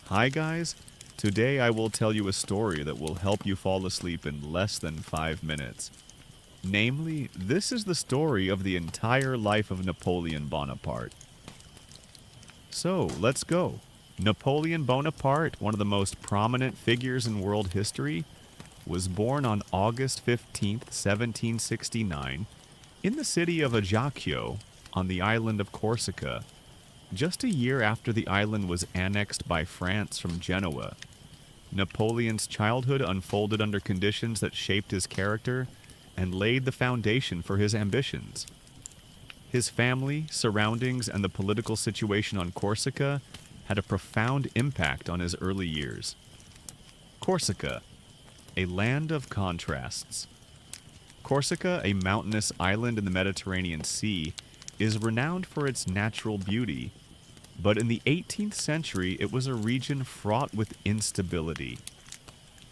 Hi guys, today I will tell you a story that will help you fall asleep in less than 5 minutes. Namely, this is the story of the entire life of Napoleon Bonaparte. So, let's go. Napoleon Bonaparte, one of the most prominent figures in world history, was born on August 15th, 1769, in the city of Ajaccio, on the island of Corsica, just a year after the island was annexed by France from Genoa. Napoleon's childhood unfolded under conditions that shaped his character and laid the foundation for his ambitions. His family, surroundings, and the political situation on Corsica had a profound impact on his early years. Corsica, a land of contrasts. Corsica, a mountainous island in the Mediterranean Sea, is renowned for its natural beauty, but in the 18th century it was a region fraught with instability.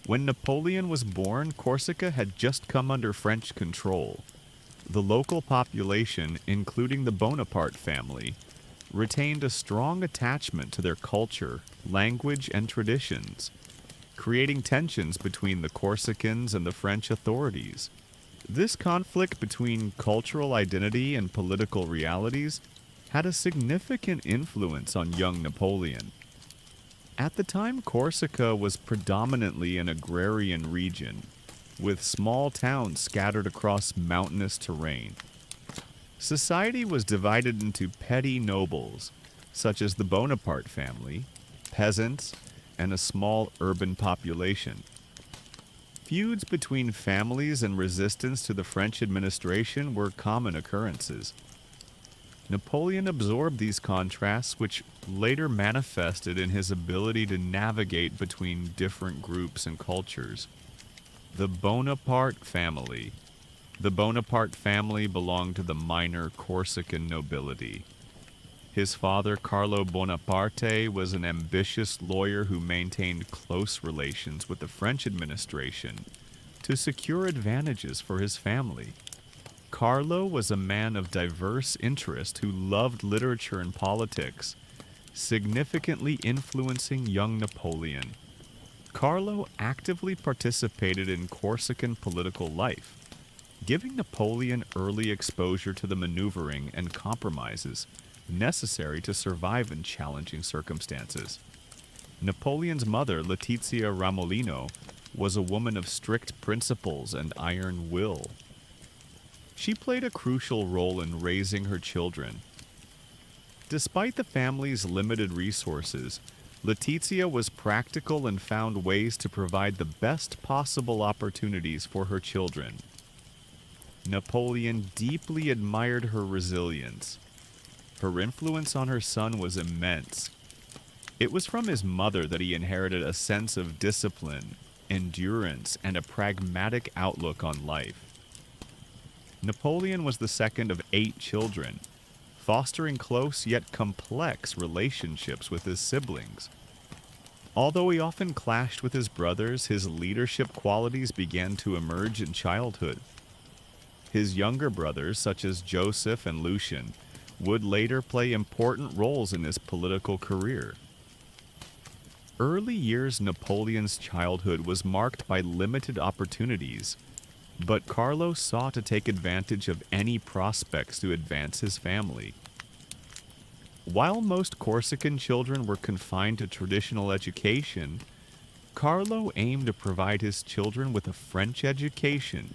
When Napoleon was born, Corsica had just come under French control. The local population, including the Bonaparte family, retained a strong attachment to their culture, language, and traditions, creating tensions between the Corsicans and the French authorities. This conflict between cultural identity and political realities had a significant influence on young Napoleon. At the time, Corsica was predominantly an agrarian region, with small towns scattered across mountainous terrain. Society was divided into petty nobles, such as the Bonaparte family, peasants, and a small urban population. Feuds between families and resistance to the French administration were common occurrences. Napoleon absorbed these contrasts, which later manifested in his ability to navigate between different groups and cultures. The Bonaparte family. The Bonaparte family belonged to the minor Corsican nobility. His father, Carlo Bonaparte, was an ambitious lawyer who maintained close relations with the French administration to secure advantages for his family. Carlo was a man of diverse interest who loved literature and politics, significantly influencing young Napoleon. Carlo actively participated in Corsican political life, giving Napoleon early exposure to the maneuvering and compromises necessary to survive in challenging circumstances. Napoleon's mother, Letizia Ramolino, was a woman of strict principles and iron will. She played a crucial role in raising her children. Despite the family's limited resources, Letizia was practical and found ways to provide the best possible opportunities for her children. Napoleon deeply admired her resilience. Her influence on her son was immense. It was from his mother that he inherited a sense of discipline, endurance, and a pragmatic outlook on life. Napoleon was the second of 8 children, fostering close yet complex relationships with his siblings. Although he often clashed with his brothers, his leadership qualities began to emerge in childhood. His younger brothers, such as Joseph and Lucien, would later play important roles in his political career. Early years Napoleon's childhood was marked by limited opportunities, but Carlo sought to take advantage of any prospects to advance his family. While most Corsican children were confined to traditional education, Carlo aimed to provide his children with a French education,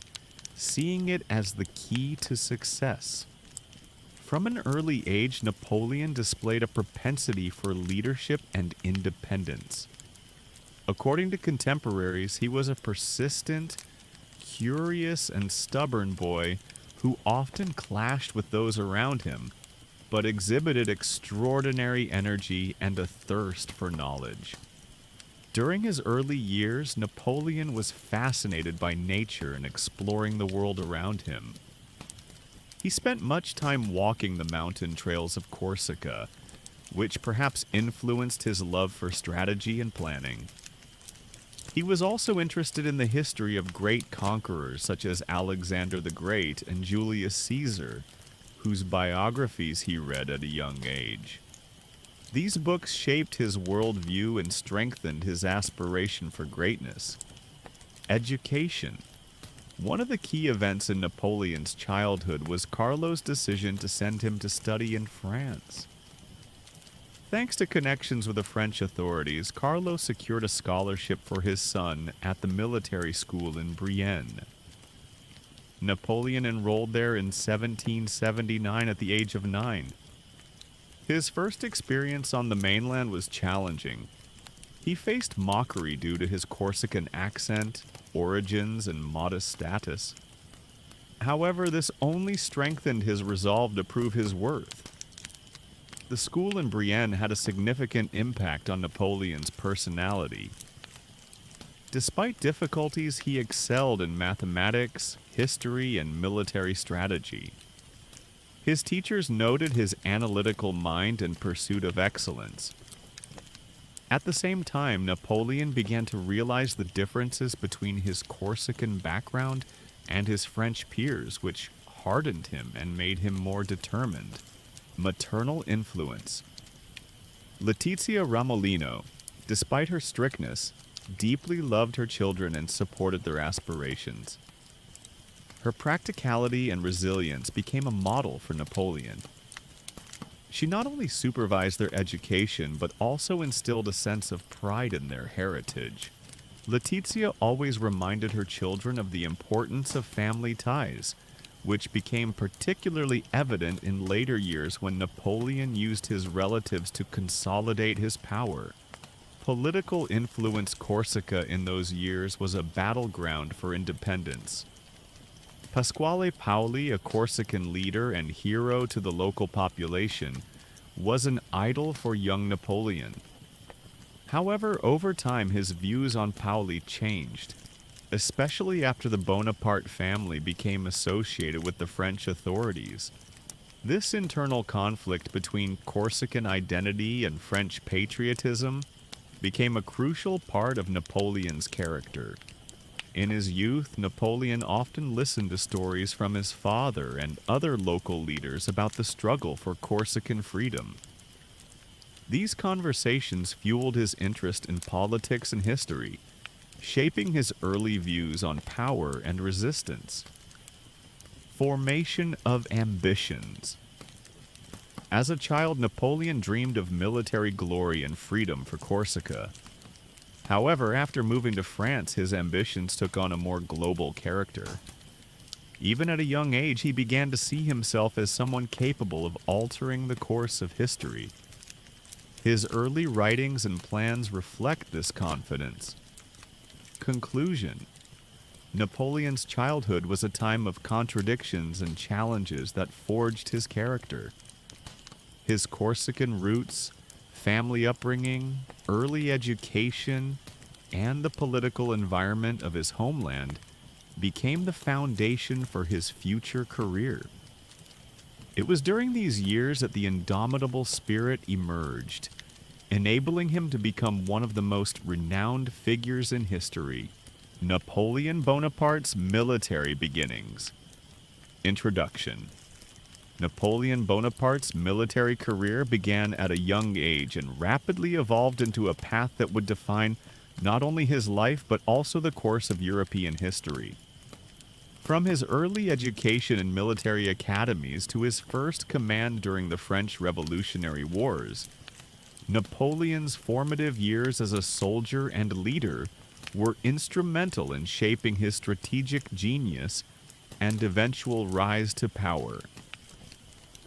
seeing it as the key to success. From an early age, Napoleon displayed a propensity for leadership and independence. According to contemporaries, he was a persistent, curious, and stubborn boy who often clashed with those around him, but exhibited extraordinary energy and a thirst for knowledge. During his early years, Napoleon was fascinated by nature and exploring the world around him. He spent much time walking the mountain trails of Corsica, which perhaps influenced his love for strategy and planning. He was also interested in the history of great conquerors such as Alexander the Great and Julius Caesar, whose biographies he read at a young age. These books shaped his worldview and strengthened his aspiration for greatness. Education. One of the key events in Napoleon's childhood was Carlo's decision to send him to study in France. Thanks to connections with the French authorities, Carlo secured a scholarship for his son at the military school in Brienne. Napoleon enrolled there in 1779 at the age of 9. His first experience on the mainland was challenging. He faced mockery due to his Corsican accent, origins, and modest status. However, this only strengthened his resolve to prove his worth. The school in Brienne had a significant impact on Napoleon's personality. Despite difficulties, he excelled in mathematics, history, and military strategy. His teachers noted his analytical mind and pursuit of excellence. At the same time, Napoleon began to realize the differences between his Corsican background and his French peers, which hardened him and made him more determined. Maternal influence. Letizia Ramolino, despite her strictness, deeply loved her children and supported their aspirations. Her practicality and resilience became a model for Napoleon. She not only supervised their education, but also instilled a sense of pride in their heritage. Letizia always reminded her children of the importance of family ties, which became particularly evident in later years when Napoleon used his relatives to consolidate his power. Political influence Corsica in those years was a battleground for independence. Pasquale Paoli, a Corsican leader and hero to the local population, was an idol for young Napoleon. However, over time his views on Paoli changed, especially after the Bonaparte family became associated with the French authorities. This internal conflict between Corsican identity and French patriotism became a crucial part of Napoleon's character. In his youth, Napoleon often listened to stories from his father and other local leaders about the struggle for Corsican freedom. These conversations fueled his interest in politics and history, shaping his early views on power and resistance. Formation of ambitions. As a child, Napoleon dreamed of military glory and freedom for Corsica. However, after moving to France, his ambitions took on a more global character. Even at a young age, he began to see himself as someone capable of altering the course of history. His early writings and plans reflect this confidence. Conclusion. Napoleon's childhood was a time of contradictions and challenges that forged his character. His Corsican roots, family upbringing, early education, and the political environment of his homeland became the foundation for his future career. It was during these years that the indomitable spirit emerged, enabling him to become one of the most renowned figures in history. Napoleon Bonaparte's military beginnings. Introduction. Napoleon Bonaparte's military career began at a young age and rapidly evolved into a path that would define not only his life but also the course of European history. From his early education in military academies to his first command during the French Revolutionary Wars, Napoleon's formative years as a soldier and leader were instrumental in shaping his strategic genius and eventual rise to power.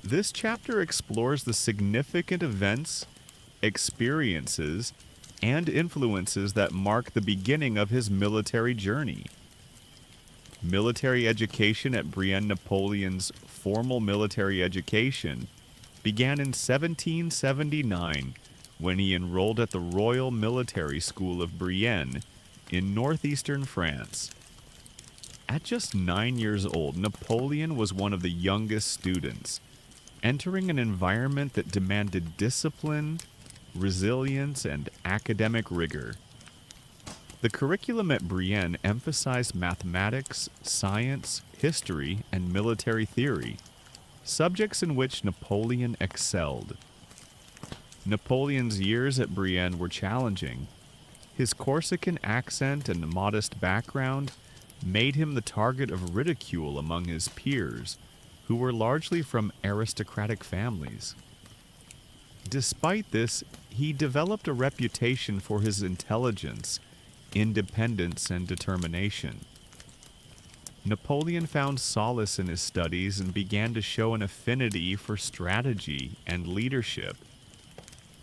This chapter explores the significant events, experiences, and influences that mark the beginning of his military journey. Military education at Brienne. Napoleon's formal military education began in 1779 when he enrolled at the Royal Military School of Brienne in northeastern France. At just 9 years old, Napoleon was one of the youngest students, entering an environment that demanded discipline, resilience, and academic rigor. The curriculum at Brienne emphasized mathematics, science, history, and military theory, subjects in which Napoleon excelled. Napoleon's years at Brienne were challenging. His Corsican accent and modest background made him the target of ridicule among his peers, who were largely from aristocratic families. Despite this, he developed a reputation for his intelligence, independence, and determination. Napoleon found solace in his studies and began to show an affinity for strategy and leadership.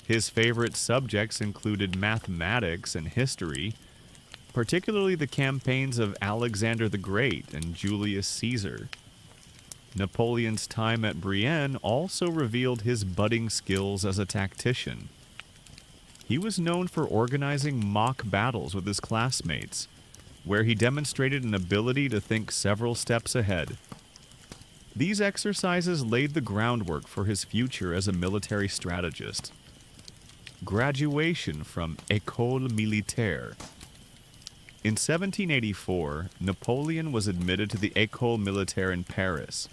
His favorite subjects included mathematics and history, particularly the campaigns of Alexander the Great and Julius Caesar. Napoleon's time at Brienne also revealed his budding skills as a tactician. He was known for organizing mock battles with his classmates, where he demonstrated an ability to think several steps ahead. These exercises laid the groundwork for his future as a military strategist. Graduation from École Militaire. In 1784, Napoleon was admitted to the École Militaire in Paris,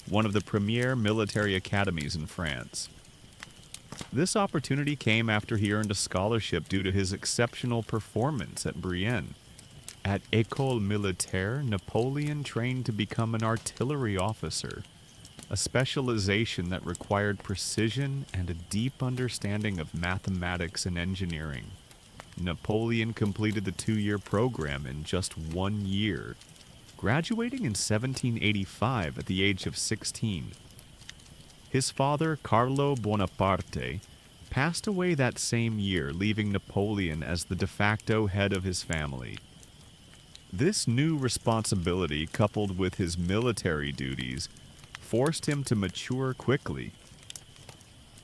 one of the premier military academies in France. This opportunity came after he earned a scholarship due to his exceptional performance at Brienne. At École Militaire, Napoleon trained to become an artillery officer, a specialization that required precision and a deep understanding of mathematics and engineering. Napoleon completed the 2-year program in just 1 year, graduating in 1785 at the age of 16. His father, Carlo Bonaparte, passed away that same year, leaving Napoleon as the de facto head of his family. This new responsibility, coupled with his military duties, forced him to mature quickly.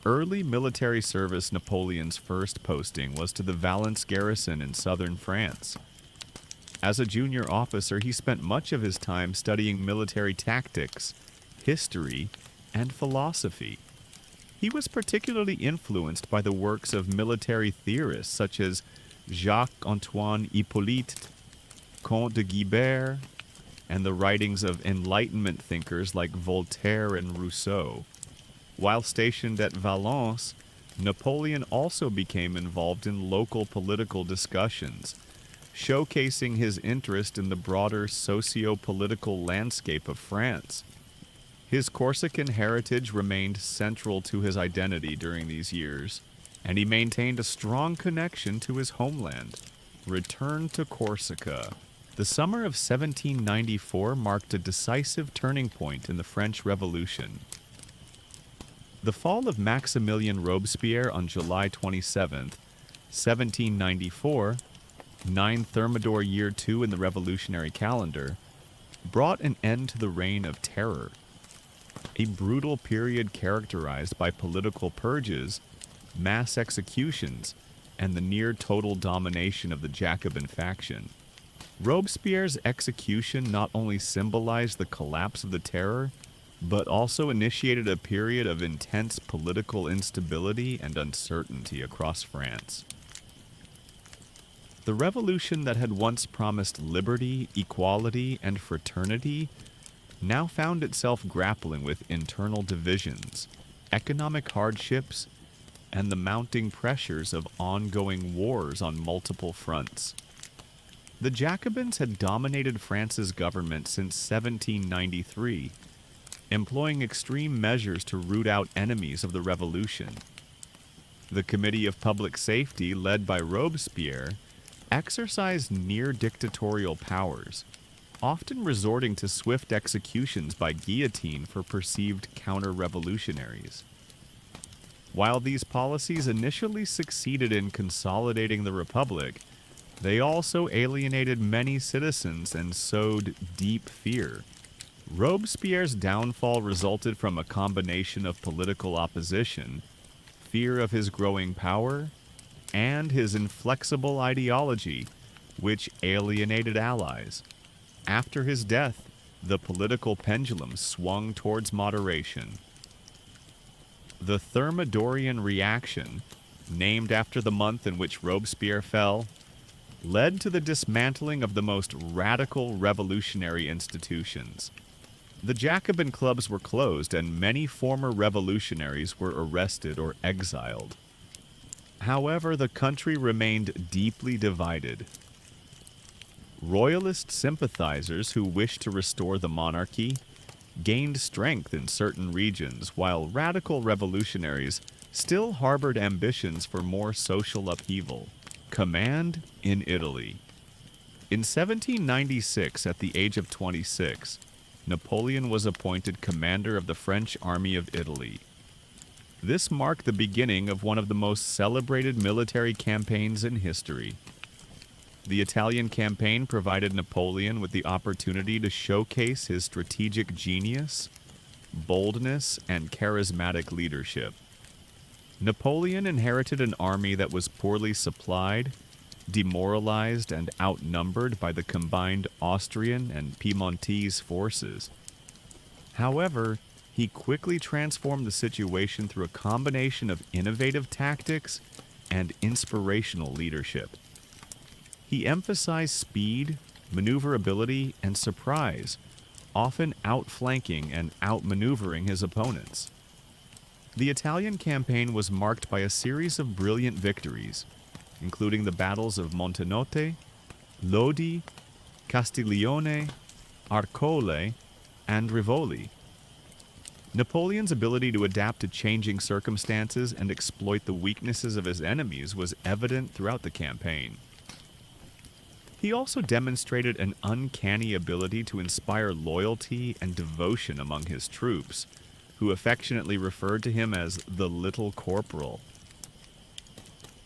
Early military service Napoleon's first posting was to the Valence garrison in southern France. As a junior officer, he spent much of his time studying military tactics, history, and philosophy. He was particularly influenced by the works of military theorists such as Jacques-Antoine Hippolyte, Comte de Guibert, and the writings of Enlightenment thinkers like Voltaire and Rousseau. While stationed at Valence, Napoleon also became involved in local political discussions, showcasing his interest in the broader socio-political landscape of France. His Corsican heritage remained central to his identity during these years, and he maintained a strong connection to his homeland. Return to Corsica. The summer of 1794 marked a decisive turning point in the French Revolution. The fall of Maximilien Robespierre on July 27, 1794, 9 Thermidor Year 2 in the revolutionary calendar, brought an end to the Reign of Terror, a brutal period characterized by political purges, mass executions, and the near-total domination of the Jacobin faction. Robespierre's execution not only symbolized the collapse of the Terror, but also initiated a period of intense political instability and uncertainty across France. The revolution that had once promised liberty, equality, and fraternity now found itself grappling with internal divisions, economic hardships, and the mounting pressures of ongoing wars on multiple fronts. The Jacobins had dominated France's government since 1793, employing extreme measures to root out enemies of the revolution. The Committee of Public Safety, led by Robespierre, exercised near-dictatorial powers, often resorting to swift executions by guillotine for perceived counter-revolutionaries. While these policies initially succeeded in consolidating the Republic, they also alienated many citizens and sowed deep fear. Robespierre's downfall resulted from a combination of political opposition, fear of his growing power, and his inflexible ideology, which alienated allies. After his death, the political pendulum swung towards moderation. The Thermidorian reaction, named after the month in which Robespierre fell, led to the dismantling of the most radical revolutionary institutions. The Jacobin clubs were closed, and many former revolutionaries were arrested or exiled. However, the country remained deeply divided. Royalist sympathizers who wished to restore the monarchy gained strength in certain regions, while radical revolutionaries still harbored ambitions for more social upheaval. Command in Italy. In 1796, at the age of 26, Napoleon was appointed commander of the French Army of Italy. This marked the beginning of one of the most celebrated military campaigns in history. The Italian campaign provided Napoleon with the opportunity to showcase his strategic genius, boldness, and charismatic leadership. Napoleon inherited an army that was poorly supplied, demoralized, and outnumbered by the combined Austrian and Piedmontese forces. However, he quickly transformed the situation through a combination of innovative tactics and inspirational leadership. He emphasized speed, maneuverability, and surprise, often outflanking and outmaneuvering his opponents. The Italian campaign was marked by a series of brilliant victories, including the battles of Montenotte, Lodi, Castiglione, Arcole, and Rivoli. Napoleon's ability to adapt to changing circumstances and exploit the weaknesses of his enemies was evident throughout the campaign. He also demonstrated an uncanny ability to inspire loyalty and devotion among his troops, who affectionately referred to him as the Little Corporal.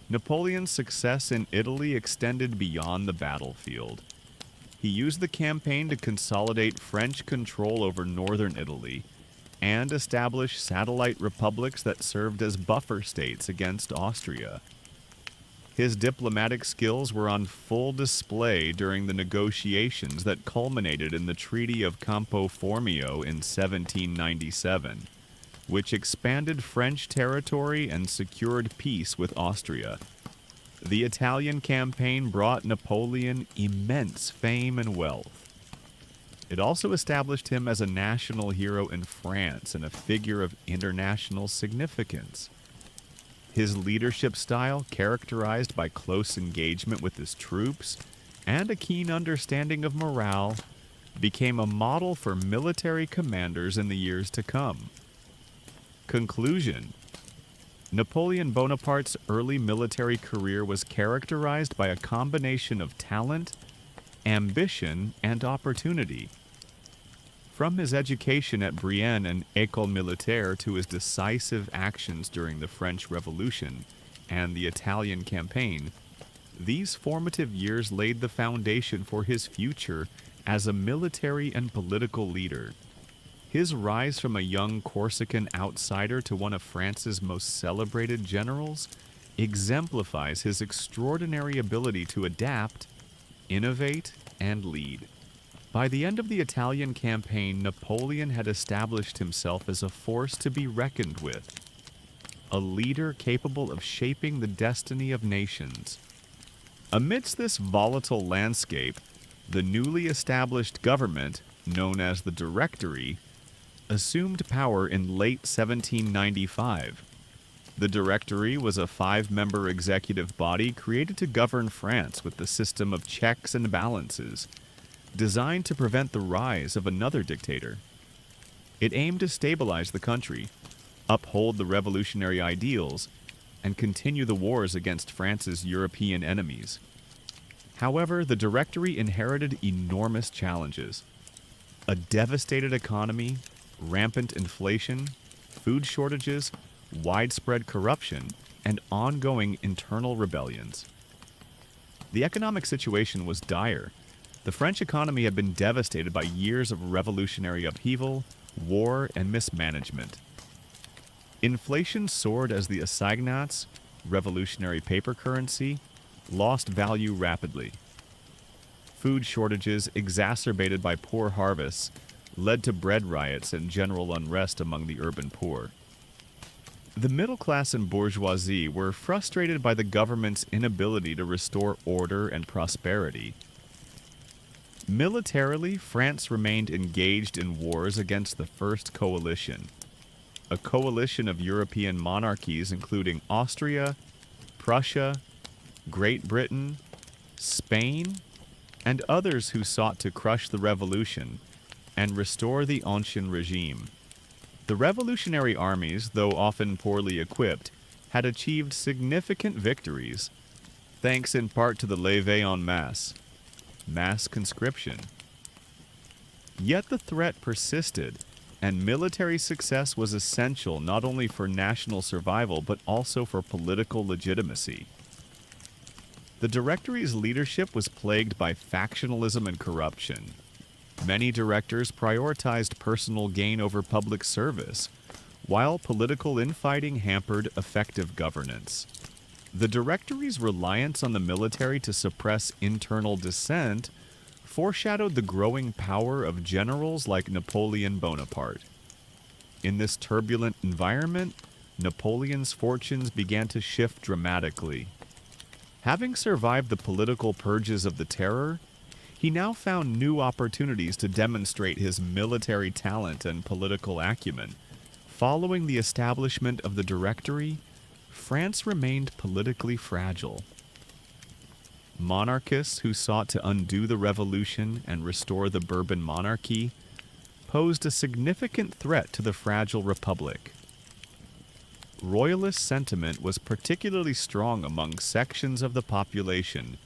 Napoleon's success in Italy extended beyond the battlefield. He used the campaign to consolidate French control over northern Italy and establish satellite republics that served as buffer states against Austria. His diplomatic skills were on full display during the negotiations that culminated in the Treaty of Campo Formio in 1797, which expanded French territory and secured peace with Austria. The Italian campaign brought Napoleon immense fame and wealth. It also established him as a national hero in France and a figure of international significance. His leadership style, characterized by close engagement with his troops and a keen understanding of morale, became a model for military commanders in the years to come. Conclusion: Napoleon Bonaparte's early military career was characterized by a combination of talent, ambition, and opportunity. From his education at Brienne and École Militaire to his decisive actions during the French Revolution and the Italian campaign, these formative years laid the foundation for his future as a military and political leader. His rise from a young Corsican outsider to one of France's most celebrated generals exemplifies his extraordinary ability to adapt, innovate, and lead. By the end of the Italian campaign, Napoleon had established himself as a force to be reckoned with, a leader capable of shaping the destiny of nations. Amidst this volatile landscape, the newly established government, known as the Directory, assumed power in late 1795. The Directory was a 5-member executive body created to govern France with the system of checks and balances, designed to prevent the rise of another dictator. It aimed to stabilize the country, uphold the revolutionary ideals, and continue the wars against France's European enemies. However, the Directory inherited enormous challenges: a devastated economy, rampant inflation, food shortages, widespread corruption, and ongoing internal rebellions. The economic situation was dire. The French economy had been devastated by years of revolutionary upheaval, war, and mismanagement. Inflation soared as the assignats, revolutionary paper currency, lost value rapidly. Food shortages, exacerbated by poor harvests, led to bread riots and general unrest among the urban poor. The middle class and bourgeoisie were frustrated by the government's inability to restore order and prosperity. Militarily, France remained engaged in wars against the First Coalition, a coalition of European monarchies including Austria, Prussia, Great Britain, Spain, and others who sought to crush the revolution and restore the ancien regime. The revolutionary armies, though often poorly equipped, had achieved significant victories, thanks in part to the levée en masse, mass conscription. Yet the threat persisted, and military success was essential not only for national survival but also for political legitimacy. The Directory's leadership was plagued by factionalism and corruption. Many directors prioritized personal gain over public service, while political infighting hampered effective governance. The Directory's reliance on the military to suppress internal dissent foreshadowed the growing power of generals like Napoleon Bonaparte. In this turbulent environment, Napoleon's fortunes began to shift dramatically. Having survived the political purges of the Terror, he now found new opportunities to demonstrate his military talent and political acumen. Following the establishment of the Directory, France remained politically fragile. Monarchists who sought to undo the revolution and restore the Bourbon monarchy posed a significant threat to the fragile republic. Royalist sentiment was particularly strong among sections of the population,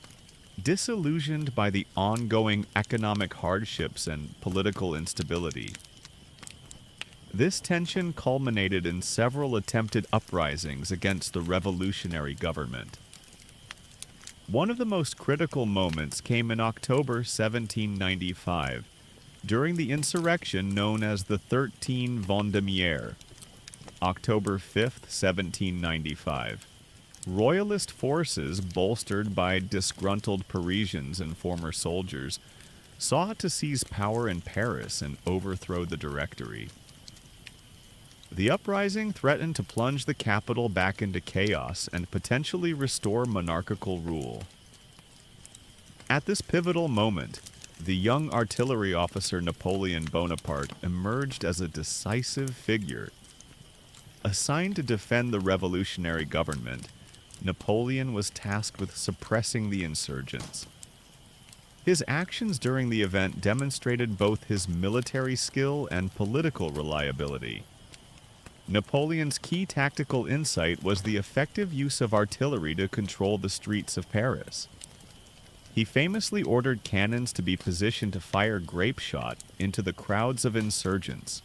disillusioned by the ongoing economic hardships and political instability. This tension culminated in several attempted uprisings against the revolutionary government. One of the most critical moments came in October 1795, during the insurrection known as the 13 Vendémiaires. October 5, 1795. Royalist forces, bolstered by disgruntled Parisians and former soldiers, sought to seize power in Paris and overthrow the Directory. The uprising threatened to plunge the capital back into chaos and potentially restore monarchical rule. At this pivotal moment, the young artillery officer Napoleon Bonaparte emerged as a decisive figure. Assigned to defend the revolutionary government, Napoleon was tasked with suppressing the insurgents. His actions during the event demonstrated both his military skill and political reliability. Napoleon's key tactical insight was the effective use of artillery to control the streets of Paris. He famously ordered cannons to be positioned to fire grape shot into the crowds of insurgents,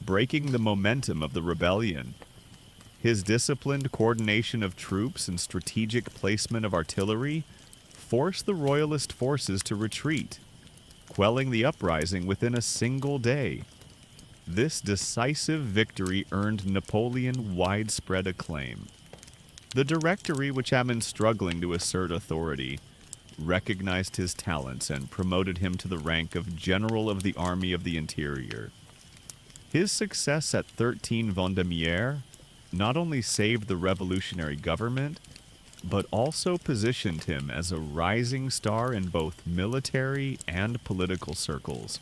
breaking the momentum of the rebellion. His disciplined coordination of troops and strategic placement of artillery forced the royalist forces to retreat, quelling the uprising within a single day. This decisive victory earned Napoleon widespread acclaim. The Directory, which had been struggling to assert authority, recognized his talents and promoted him to the rank of General of the Army of the Interior. His success at 13 Vendémiaires not only saved the revolutionary government, but also positioned him as a rising star in both military and political circles.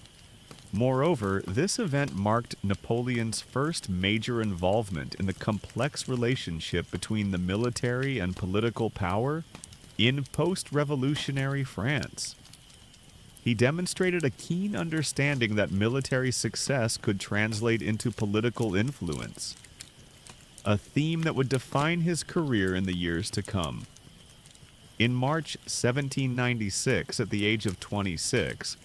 Moreover, this event marked Napoleon's first major involvement in the complex relationship between the military and political power in post-revolutionary France. He demonstrated a keen understanding that military success could translate into political influence, a theme that would define his career in the years to come. In March 1796, at the age of 26,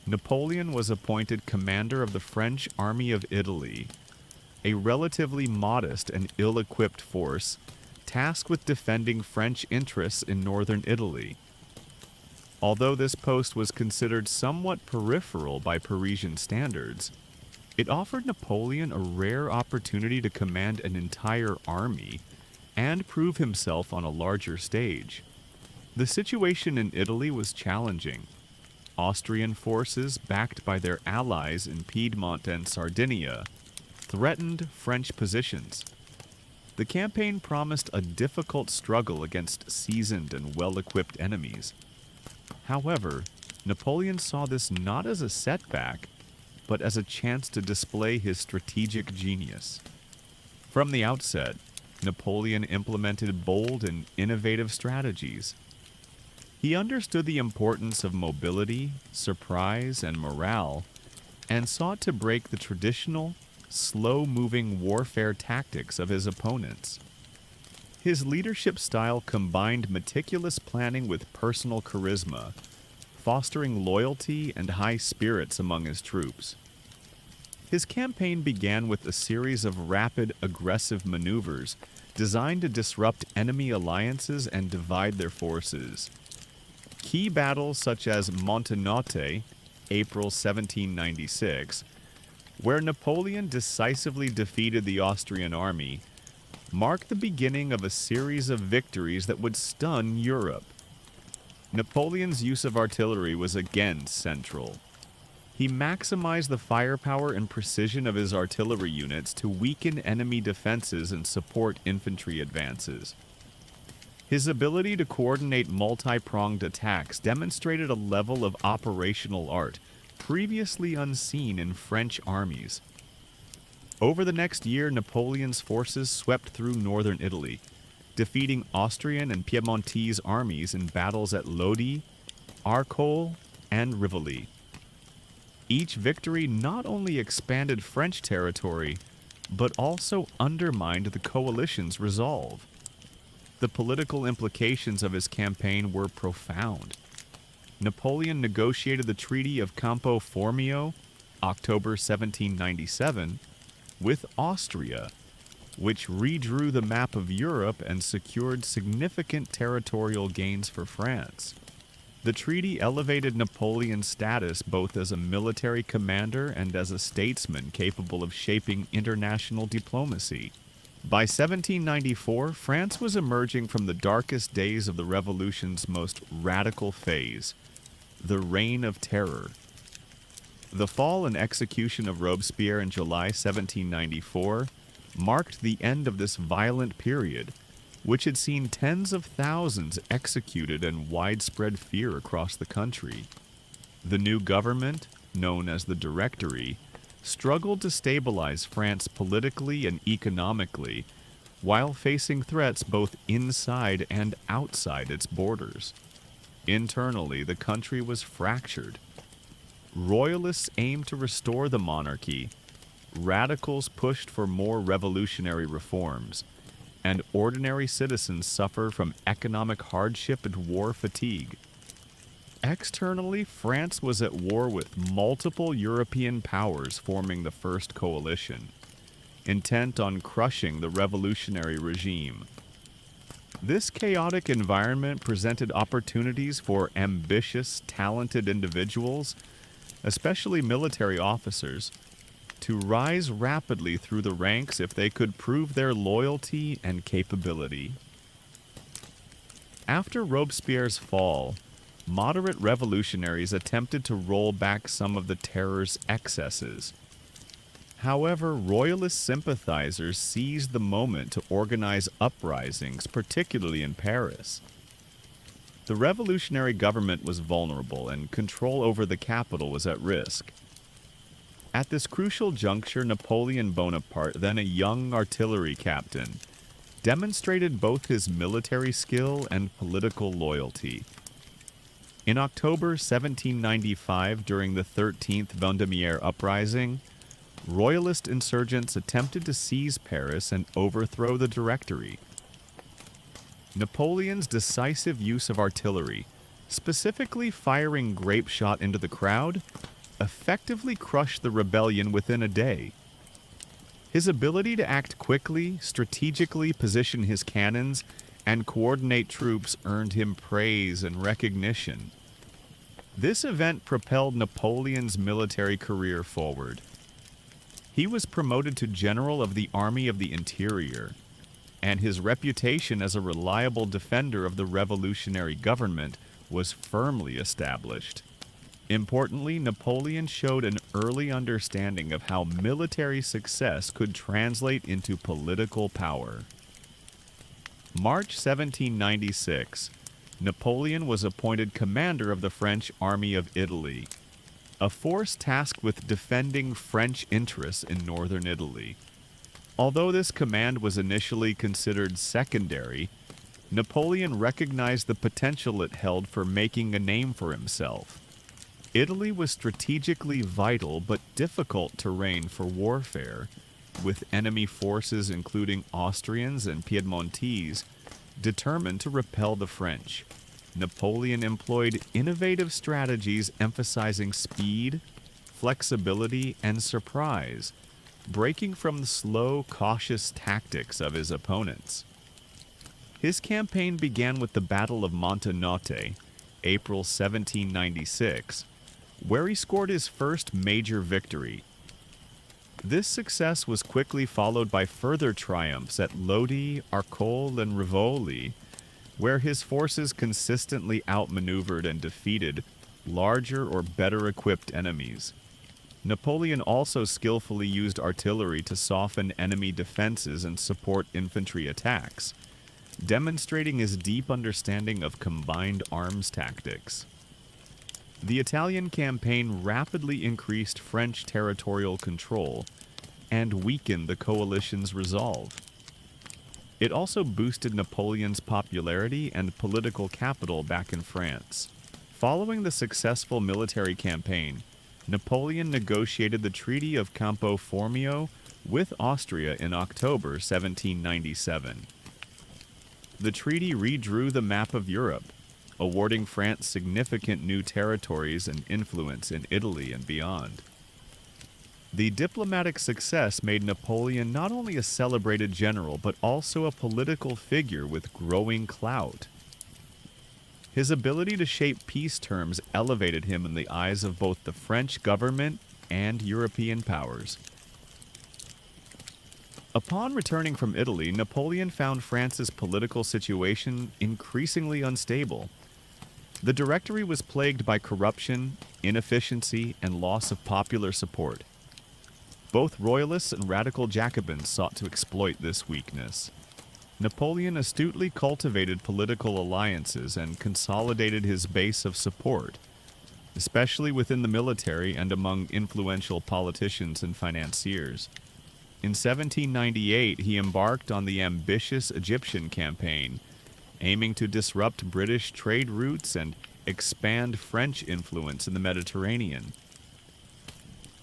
Napoleon was appointed commander of the French Army of Italy, a relatively modest and ill-equipped force tasked with defending French interests in northern Italy. Although this post was considered somewhat peripheral by Parisian standards, it offered Napoleon a rare opportunity to command an entire army and prove himself on a larger stage. The situation in Italy was challenging. Austrian forces, backed by their allies in Piedmont and Sardinia, threatened French positions. The campaign promised a difficult struggle against seasoned and well-equipped enemies. However, Napoleon saw this not as a setback, but as a chance to display his strategic genius. From the outset, Napoleon implemented bold and innovative strategies. He understood the importance of mobility, surprise, and morale, and sought to break the traditional, slow-moving warfare tactics of his opponents. His leadership style combined meticulous planning with personal charisma, fostering loyalty and high spirits among his troops. His campaign began with a series of rapid, aggressive maneuvers designed to disrupt enemy alliances and divide their forces. Key battles such as Montenotte, April 1796, where Napoleon decisively defeated the Austrian army, marked the beginning of a series of victories that would stun Europe. Napoleon's use of artillery was again central. He maximized the firepower and precision of his artillery units to weaken enemy defenses and support infantry advances. His ability to coordinate multi-pronged attacks demonstrated a level of operational art previously unseen in French armies. Over the next year, Napoleon's forces swept through northern Italy, defeating Austrian and Piedmontese armies in battles at Lodi, Arcole, and Rivoli. Each victory not only expanded French territory, but also undermined the coalition's resolve. The political implications of his campaign were profound. Napoleon negotiated the Treaty of Campo Formio, October 1797, with Austria, which redrew the map of Europe and secured significant territorial gains for France. The treaty elevated Napoleon's status both as a military commander and as a statesman capable of shaping international diplomacy. By 1794, France was emerging from the darkest days of the Revolution's most radical phase, the Reign of Terror. The fall and execution of Robespierre in July 1794 marked the end of this violent period, which had seen tens of thousands executed and widespread fear across the country. The new government, known as the Directory, struggled to stabilize France politically and economically, while facing threats both inside and outside its borders. Internally, the country was fractured. Royalists aimed to restore the monarchy, radicals pushed for more revolutionary reforms, and ordinary citizens suffered from economic hardship and war fatigue. Externally, France was at war with multiple European powers forming the First Coalition, intent on crushing the revolutionary regime. This chaotic environment presented opportunities for ambitious, talented individuals, especially military officers, to rise rapidly through the ranks if they could prove their loyalty and capability. After Robespierre's fall, moderate revolutionaries attempted to roll back some of the terror's excesses. However, royalist sympathizers seized the moment to organize uprisings, particularly in Paris. The revolutionary government was vulnerable, and control over the capital was at risk. At this crucial juncture, Napoleon Bonaparte, then a young artillery captain, demonstrated both his military skill and political loyalty. In October 1795, during the 13th Vendémiaire uprising, royalist insurgents attempted to seize Paris and overthrow the Directory. Napoleon's decisive use of artillery, specifically firing grape shot into the crowd, effectively crushed the rebellion within a day. His ability to act quickly, strategically position his cannons, and coordinate troops earned him praise and recognition. This event propelled Napoleon's military career forward. He was promoted to General of the Army of the Interior, and his reputation as a reliable defender of the revolutionary government was firmly established. Importantly, Napoleon showed an early understanding of how military success could translate into political power. March 1796, Napoleon was appointed commander of the French Army of Italy, a force tasked with defending French interests in northern Italy. Although this command was initially considered secondary, Napoleon recognized the potential it held for making a name for himself. Italy was strategically vital but difficult terrain for warfare, with enemy forces including Austrians and Piedmontese determined to repel the French. Napoleon employed innovative strategies emphasizing speed, flexibility, and surprise, breaking from the slow, cautious tactics of his opponents. His campaign began with the Battle of Montenotte, April 1796, where he scored his first major victory. This success was quickly followed by further triumphs at Lodi, Arcole, and Rivoli, where his forces consistently outmaneuvered and defeated larger or better equipped enemies. Napoleon also skillfully used artillery to soften enemy defenses and support infantry attacks, demonstrating his deep understanding of combined arms tactics. The Italian campaign rapidly increased French territorial control and weakened the coalition's resolve. It also boosted Napoleon's popularity and political capital back in France. Following the successful military campaign, Napoleon negotiated the Treaty of Campo Formio with Austria in October 1797. The treaty redrew the map of Europe, awarding France significant new territories and influence in Italy and beyond. The diplomatic success made Napoleon not only a celebrated general, but also a political figure with growing clout. His ability to shape peace terms elevated him in the eyes of both the French government and European powers. Upon returning from Italy, Napoleon found France's political situation increasingly unstable. The Directory was plagued by corruption, inefficiency, and loss of popular support. Both royalists and radical Jacobins sought to exploit this weakness. Napoleon astutely cultivated political alliances and consolidated his base of support, especially within the military and among influential politicians and financiers. In 1798, he embarked on the ambitious Egyptian campaign, aiming to disrupt British trade routes and expand French influence in the Mediterranean.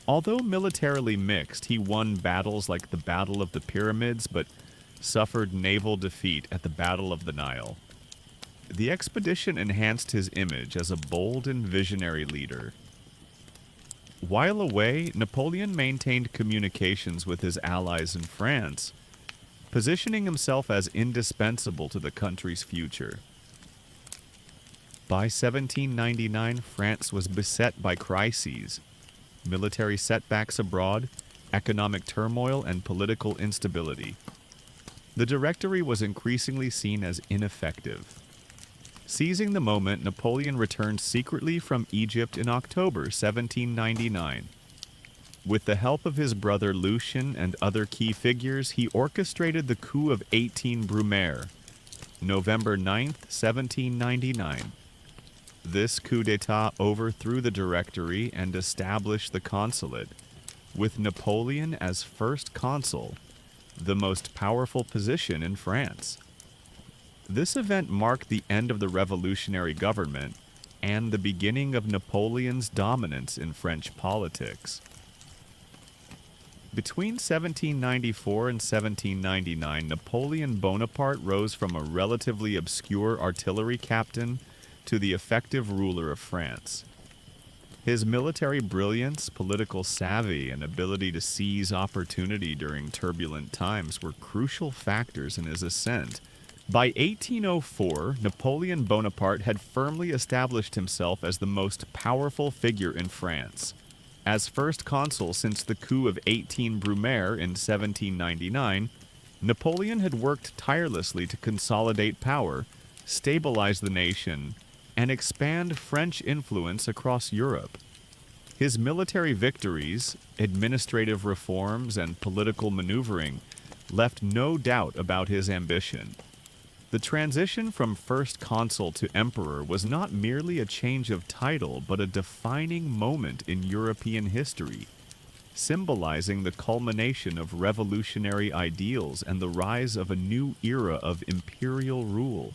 Although militarily mixed, he won battles like the Battle of the Pyramids, but suffered naval defeat at the Battle of the Nile. The expedition enhanced his image as a bold and visionary leader. While away, Napoleon maintained communications with his allies in France, positioning himself as indispensable to the country's future. By 1799, France was beset by crises, military setbacks abroad, economic turmoil, and political instability. The Directory was increasingly seen as ineffective. Seizing the moment, Napoleon returned secretly from Egypt in October 1799. With the help of his brother Lucien and other key figures, he orchestrated the coup of 18 Brumaire, November 9, 1799. This coup d'état overthrew the Directory and established the consulate, with Napoleon as first consul, the most powerful position in France. This event marked the end of the revolutionary government and the beginning of Napoleon's dominance in French politics. Between 1794 and 1799, Napoleon Bonaparte rose from a relatively obscure artillery captain to the effective ruler of France. His military brilliance, political savvy, and ability to seize opportunity during turbulent times were crucial factors in his ascent. By 1804, Napoleon Bonaparte had firmly established himself as the most powerful figure in France. As first consul since the coup of 18 Brumaire in 1799, Napoleon had worked tirelessly to consolidate power, stabilize the nation, and expand French influence across Europe. His military victories, administrative reforms, and political maneuvering left no doubt about his ambition. The transition from first consul to emperor was not merely a change of title, but a defining moment in European history, symbolizing the culmination of revolutionary ideals and the rise of a new era of imperial rule.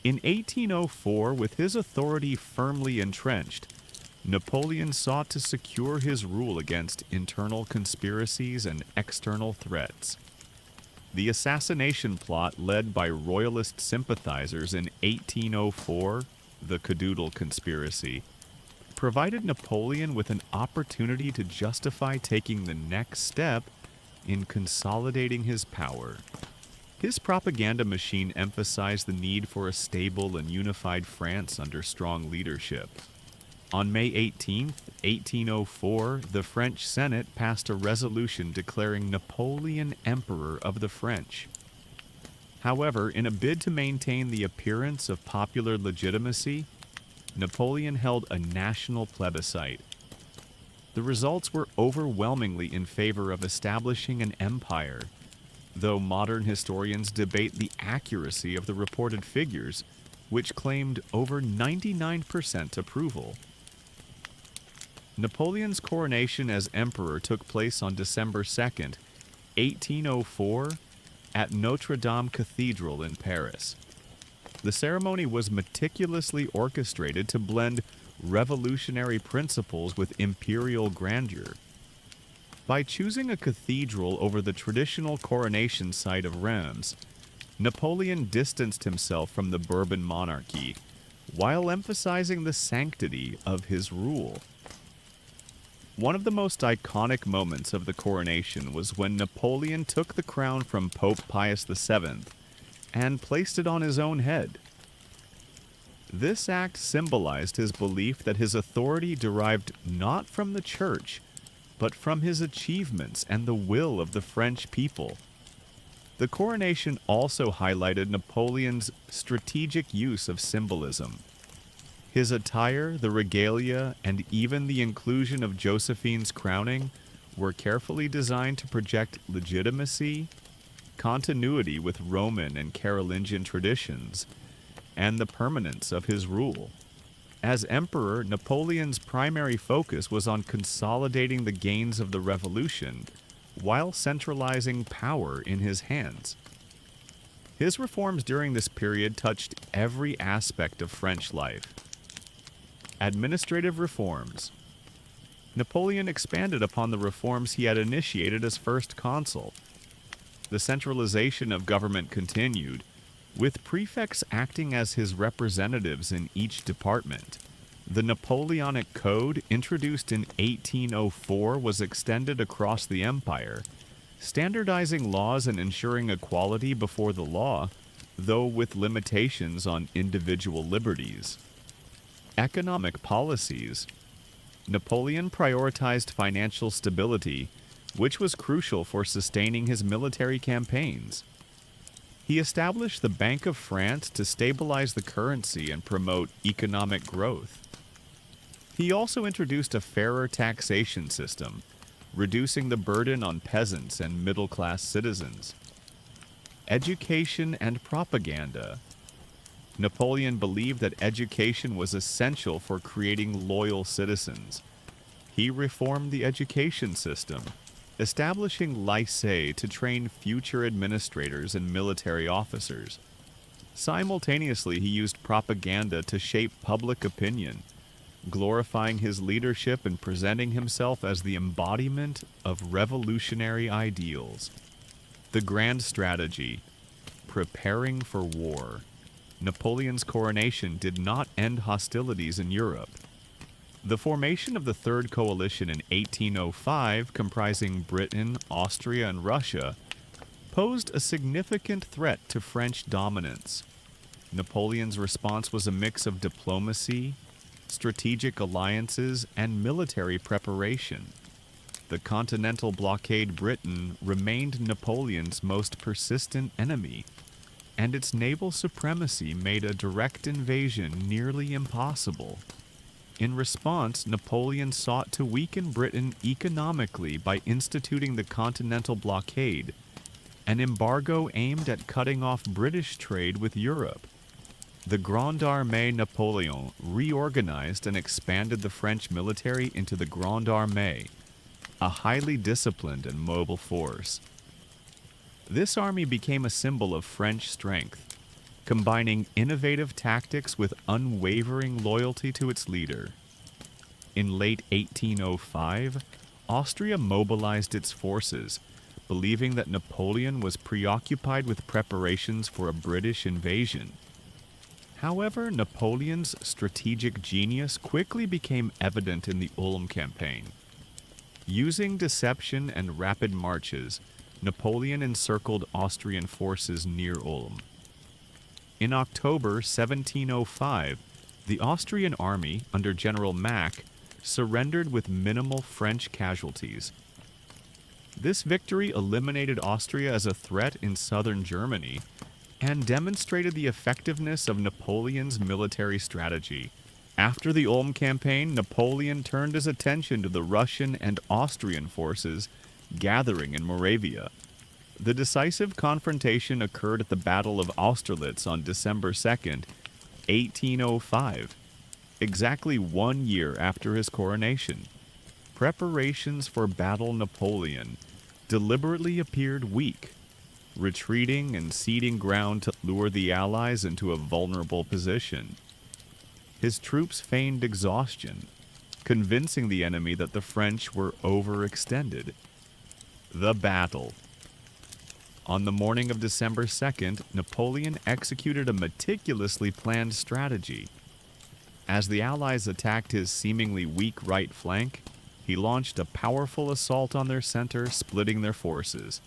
In 1804, with his authority firmly entrenched, Napoleon sought to secure his rule against internal conspiracies and external threats. The assassination plot led by royalist sympathizers in 1804, the Cadoodle Conspiracy, provided Napoleon with an opportunity to justify taking the next step in consolidating his power. His propaganda machine emphasized the need for a stable and unified France under strong leadership. On May 18, 1804, the French Senate passed a resolution declaring Napoleon Emperor of the French. However, in a bid to maintain the appearance of popular legitimacy, Napoleon held a national plebiscite. The results were overwhelmingly in favor of establishing an empire, though modern historians debate the accuracy of the reported figures, which claimed over 99% approval. Napoleon's coronation as emperor took place on December 2nd, 1804, at Notre Dame Cathedral in Paris. The ceremony was meticulously orchestrated to blend revolutionary principles with imperial grandeur. By choosing a cathedral over the traditional coronation site of Reims, Napoleon distanced himself from the Bourbon monarchy, while emphasizing the sanctity of his rule. One of the most iconic moments of the coronation was when Napoleon took the crown from Pope Pius VII and placed it on his own head. This act symbolized his belief that his authority derived not from the church, but from his achievements and the will of the French people. The coronation also highlighted Napoleon's strategic use of symbolism. His attire, the regalia, and even the inclusion of Josephine's crowning were carefully designed to project legitimacy, continuity with Roman and Carolingian traditions, and the permanence of his rule. As emperor, Napoleon's primary focus was on consolidating the gains of the revolution while centralizing power in his hands. His reforms during this period touched every aspect of French life. Administrative reforms. Napoleon expanded upon the reforms he had initiated as first consul. The centralization of government continued, with prefects acting as his representatives in each department. The Napoleonic Code, introduced in 1804, was extended across the empire, standardizing laws and ensuring equality before the law, though with limitations on individual liberties. Economic policies. Napoleon prioritized financial stability, which was crucial for sustaining his military campaigns. He established the Bank of France to stabilize the currency and promote economic growth. He also introduced a fairer taxation system, reducing the burden on peasants and middle-class citizens. Education and propaganda. Napoleon believed that education was essential for creating loyal citizens. He reformed the education system, establishing lycées to train future administrators and military officers. Simultaneously, he used propaganda to shape public opinion, glorifying his leadership and presenting himself as the embodiment of revolutionary ideals. The grand strategy, preparing for war. Napoleon's coronation did not end hostilities in Europe. The formation of the Third Coalition in 1805, comprising Britain, Austria, and Russia, posed a significant threat to French dominance. Napoleon's response was a mix of diplomacy, strategic alliances, and military preparation. The continental blockade Britain remained Napoleon's most persistent enemy, and its naval supremacy made a direct invasion nearly impossible. In response, Napoleon sought to weaken Britain economically by instituting the continental blockade, an embargo aimed at cutting off British trade with Europe. The Grande Armée Napoleon reorganized and expanded the French military into the Grande Armée, a highly disciplined and mobile force. This army became a symbol of French strength, combining innovative tactics with unwavering loyalty to its leader. In late 1805, Austria mobilized its forces, believing that Napoleon was preoccupied with preparations for a British invasion. However, Napoleon's strategic genius quickly became evident in the Ulm campaign. Using deception and rapid marches, Napoleon encircled Austrian forces near Ulm. In October 1705, the Austrian army, under General Mack, surrendered with minimal French casualties. This victory eliminated Austria as a threat in southern Germany and demonstrated the effectiveness of Napoleon's military strategy. After the Ulm campaign, Napoleon turned his attention to the Russian and Austrian forces gathering in Moravia. The decisive confrontation occurred at the Battle of Austerlitz on December 2nd, 1805, exactly 1 year after his coronation. Preparations for Battle Napoleon deliberately appeared weak, retreating and ceding ground to lure the Allies into a vulnerable position. His troops feigned exhaustion, convincing the enemy that the French were overextended. The battle. On the morning of December 2nd, Napoleon executed a meticulously planned strategy. As the Allies attacked his seemingly weak right flank, he launched a powerful assault on their center, splitting their forces.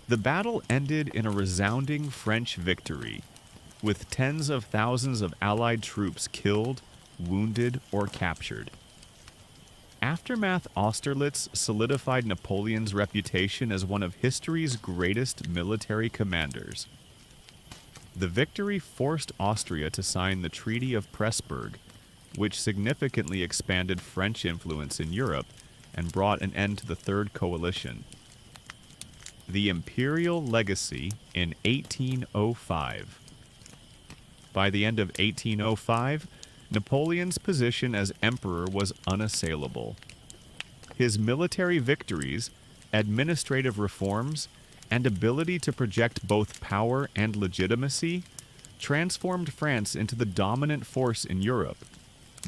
The battle ended in a resounding French victory, with tens of thousands of Allied troops killed, wounded, or captured. Aftermath Austerlitz solidified Napoleon's reputation as one of history's greatest military commanders. The victory forced Austria to sign the Treaty of Pressburg, which significantly expanded French influence in Europe and brought an end to the Third Coalition. The Imperial Legacy in 1805. By the end of 1805, Napoleon's position as emperor was unassailable. His military victories, administrative reforms, and ability to project both power and legitimacy transformed France into the dominant force in Europe.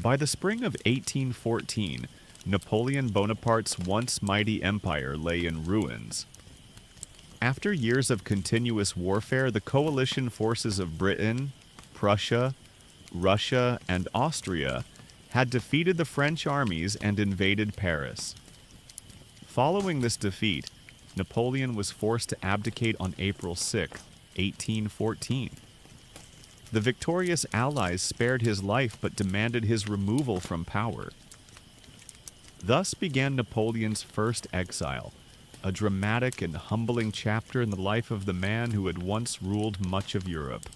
By the spring of 1814, Napoleon Bonaparte's once mighty empire lay in ruins. After years of continuous warfare, the coalition forces of Britain, Prussia, Russia, and Austria had defeated the French armies and invaded Paris. Following this defeat, Napoleon was forced to abdicate on April 6, 1814. The victorious Allies spared his life but demanded his removal from power. Thus began Napoleon's first exile, a dramatic and humbling chapter in the life of the man who had once ruled much of Europe.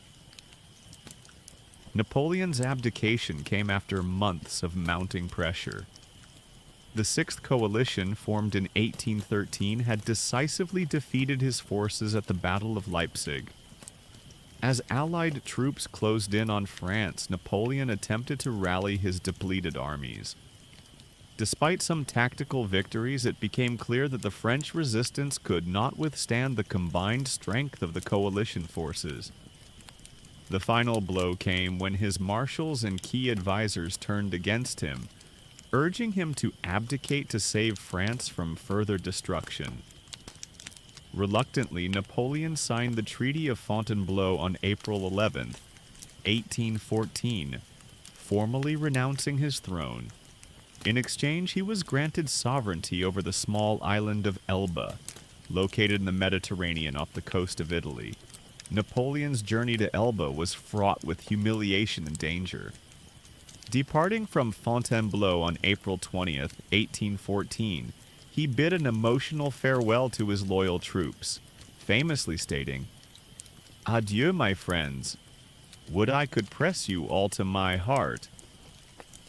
Napoleon's abdication came after months of mounting pressure. The Sixth Coalition, formed in 1813, had decisively defeated his forces at the Battle of Leipzig. As Allied troops closed in on France, Napoleon attempted to rally his depleted armies. Despite some tactical victories, it became clear that the French resistance could not withstand the combined strength of the coalition forces. The final blow came when his marshals and key advisors turned against him, urging him to abdicate to save France from further destruction. Reluctantly, Napoleon signed the Treaty of Fontainebleau on April 11, 1814, formally renouncing his throne. In exchange, he was granted sovereignty over the small island of Elba, located in the Mediterranean off the coast of Italy. Napoleon's journey to Elba was fraught with humiliation and danger. Departing from Fontainebleau on April 20th, 1814, he bid an emotional farewell to his loyal troops, famously stating, "Adieu, my friends. Would I could press you all to my heart."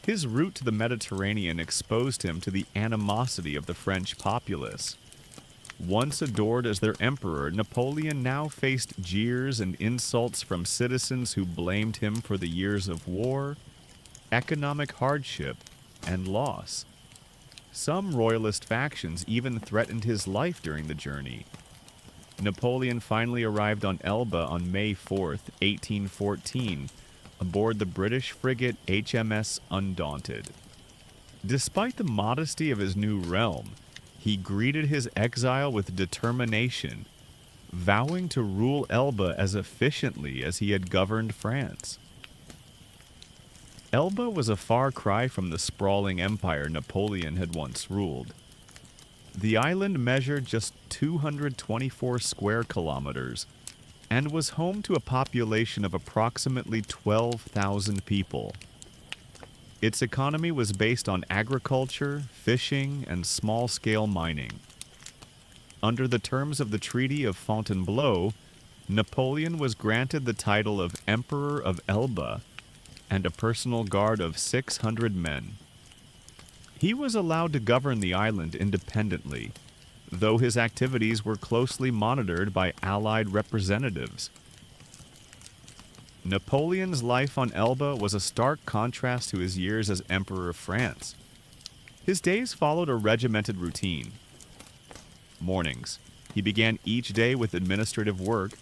His route to the Mediterranean exposed him to the animosity of the French populace. Once adored as their emperor, Napoleon now faced jeers and insults from citizens who blamed him for the years of war, economic hardship, and loss. Some royalist factions even threatened his life during the journey. Napoleon finally arrived on Elba on May 4th, 1814, aboard the British frigate HMS Undaunted. Despite the modesty of his new realm, he greeted his exile with determination, vowing to rule Elba as efficiently as he had governed France. Elba was a far cry from the sprawling empire Napoleon had once ruled. The island measured just 224 square kilometers and was home to a population of approximately 12,000 people. Its economy was based on agriculture, fishing, and small-scale mining. Under the terms of the Treaty of Fontainebleau, Napoleon was granted the title of Emperor of Elba and a personal guard of 600 men. He was allowed to govern the island independently, though his activities were closely monitored by Allied representatives. Napoleon's life on Elba was a stark contrast to his years as Emperor of France. His days followed a regimented routine. Mornings, he began each day with administrative work,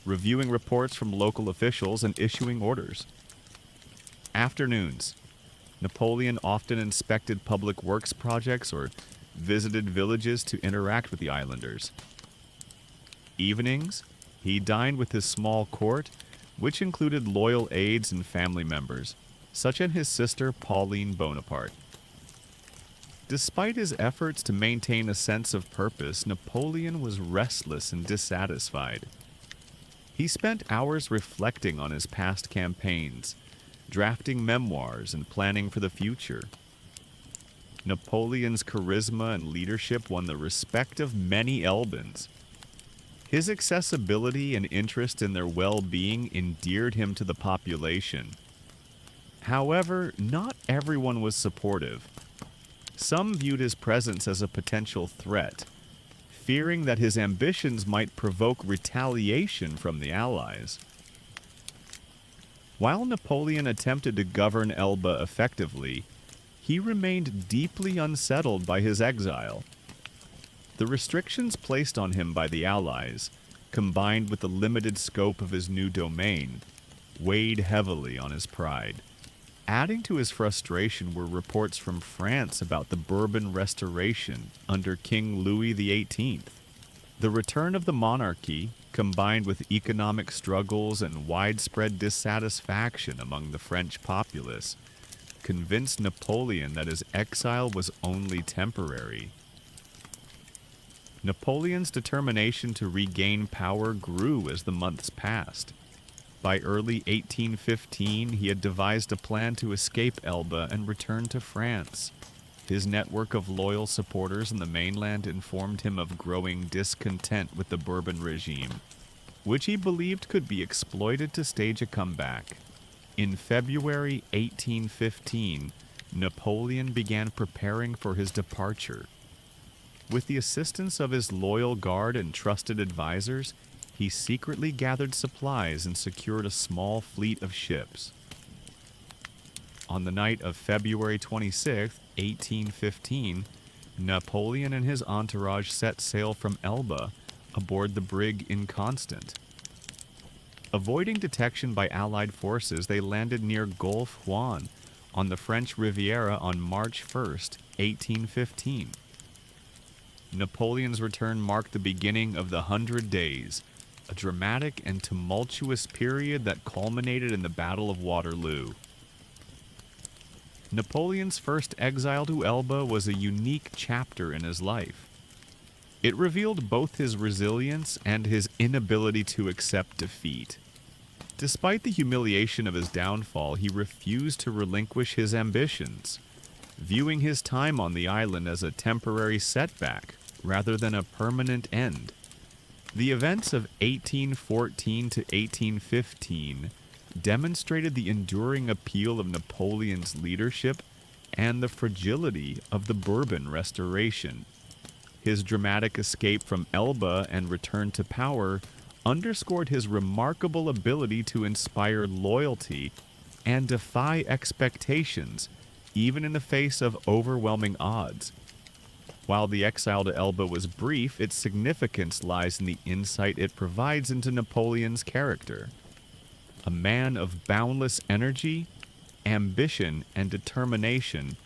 reviewing reports from local officials and issuing orders. Afternoons, Napoleon often inspected public works projects or visited villages to interact with the islanders. Evenings, he dined with his small court, which included loyal aides and family members, such as his sister Napoleon Bonaparte. Despite his efforts to maintain a sense of purpose, Napoleon was restless and dissatisfied. He spent hours reflecting on his past campaigns, drafting memoirs, and planning for the future. Napoleon's charisma and leadership won the respect of many Elbans. His accessibility and interest in their well-being endeared him to the population. However, not everyone was supportive. Some viewed his presence as a potential threat, fearing that his ambitions might provoke retaliation from the Allies. While Napoleon attempted to govern Elba effectively, he remained deeply unsettled by his exile. The restrictions placed on him by the Allies, combined with the limited scope of his new domain, weighed heavily on his pride. Adding to his frustration were reports from France about the Bourbon Restoration under King Louis XVIII. The return of the monarchy, combined with economic struggles and widespread dissatisfaction among the French populace, convinced Napoleon that his exile was only temporary. Napoleon's determination to regain power grew as the months passed. By early 1815, he had devised a plan to escape Elba and return to France. His network of loyal supporters in the mainland informed him of growing discontent with the Bourbon regime, which he believed could be exploited to stage a comeback. In February 1815, Napoleon began preparing for his departure. With the assistance of his loyal guard and trusted advisors, he secretly gathered supplies and secured a small fleet of ships. On the night of February 26, 1815, Napoleon and his entourage set sail from Elba aboard the brig Inconstant. Avoiding detection by Allied forces, they landed near Gulf Juan on the French Riviera on March 1, 1815. Napoleon's return marked the beginning of the 100 Days, a dramatic and tumultuous period that culminated in the Battle of Waterloo. Napoleon's first exile to Elba was a unique chapter in his life. It revealed both his resilience and his inability to accept defeat. Despite the humiliation of his downfall, he refused to relinquish his ambitions, viewing his time on the island as a temporary setback rather than a permanent end. The events of 1814 to 1815 demonstrated the enduring appeal of Napoleon's leadership and the fragility of the Bourbon Restoration. His dramatic escape from Elba and return to power underscored his remarkable ability to inspire loyalty and defy expectations, even in the face of overwhelming odds. While the exile to Elba was brief, its significance lies in the insight it provides into Napoleon's character. A man of boundless energy, ambition, and determination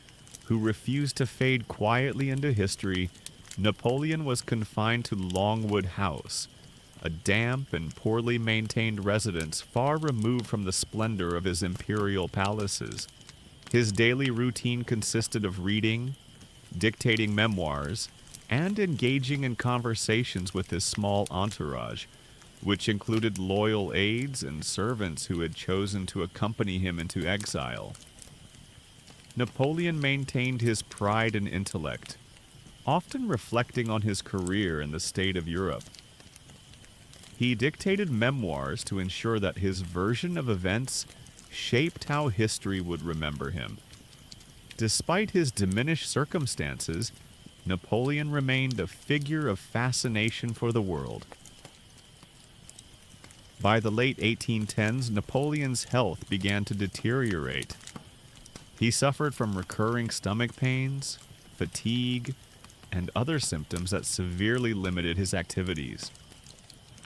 who refused to fade quietly into history, Napoleon was confined to Longwood House, a damp and poorly maintained residence far removed from the splendor of his imperial palaces. His daily routine consisted of reading, dictating memoirs, and engaging in conversations with his small entourage, which included loyal aides and servants who had chosen to accompany him into exile. Napoleon maintained his pride and intellect, often reflecting on his career and the state of Europe. He dictated memoirs to ensure that his version of events shaped how history would remember him. Despite his diminished circumstances, Napoleon remained a figure of fascination for the world. By the late 1810s, Napoleon's health began to deteriorate. He suffered from recurring stomach pains, fatigue, and other symptoms that severely limited his activities.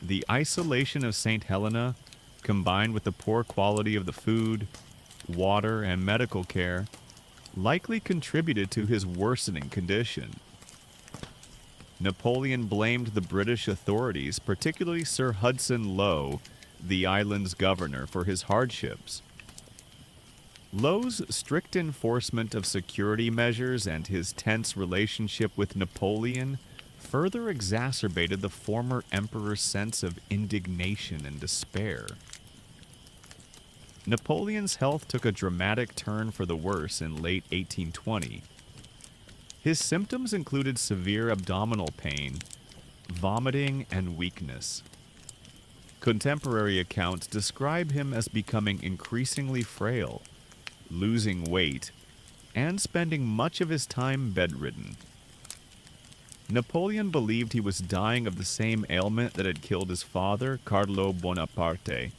The isolation of St. Helena, combined with the poor quality of the food, water, and medical care, likely contributed to his worsening condition. Napoleon blamed the British authorities, particularly Sir Hudson Lowe, the island's governor, for his hardships. Lowe's strict enforcement of security measures and his tense relationship with Napoleon further exacerbated the former emperor's sense of indignation and despair. Napoleon's health took a dramatic turn for the worse in late 1820. His symptoms included severe abdominal pain, vomiting, and weakness. Contemporary accounts describe him as becoming increasingly frail, losing weight, and spending much of his time bedridden. Napoleon believed he was dying of the same ailment that had killed his father, Carlo Bonaparte,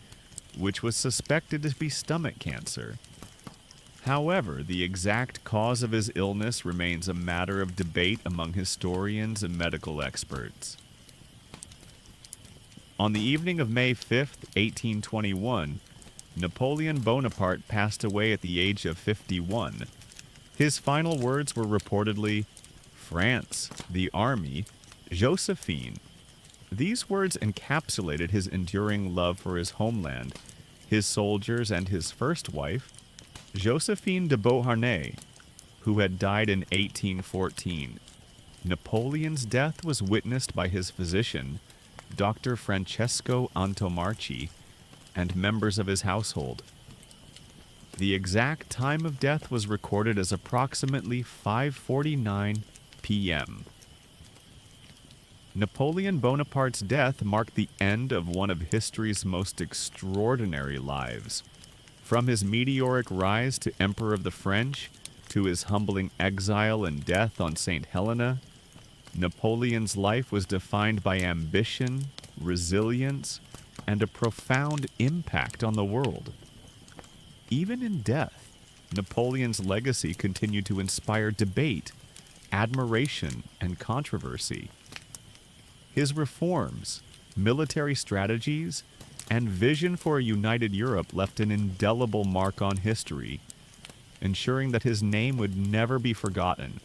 which was suspected to be stomach cancer. However, the exact cause of his illness remains a matter of debate among historians and medical experts. On the evening of May 5, 1821, Napoleon Bonaparte passed away at the age of 51. His final words were reportedly, "France, the army, Josephine." These words encapsulated his enduring love for his homeland, his soldiers, and his first wife, Josephine de Beauharnais, who had died in 1814. Napoleon's death was witnessed by his physician, Dr. Francesco Antomarchi, and members of his household. The exact time of death was recorded as approximately 5:49 p.m. Napoleon Bonaparte's death marked the end of one of history's most extraordinary lives. From his meteoric rise to Emperor of the French, to his humbling exile and death on St. Helena, Napoleon's life was defined by ambition, resilience, and a profound impact on the world. Even in death, Napoleon's legacy continued to inspire debate, admiration, and controversy. His reforms, military strategies, and vision for a united Europe left an indelible mark on history, ensuring that his name would never be forgotten.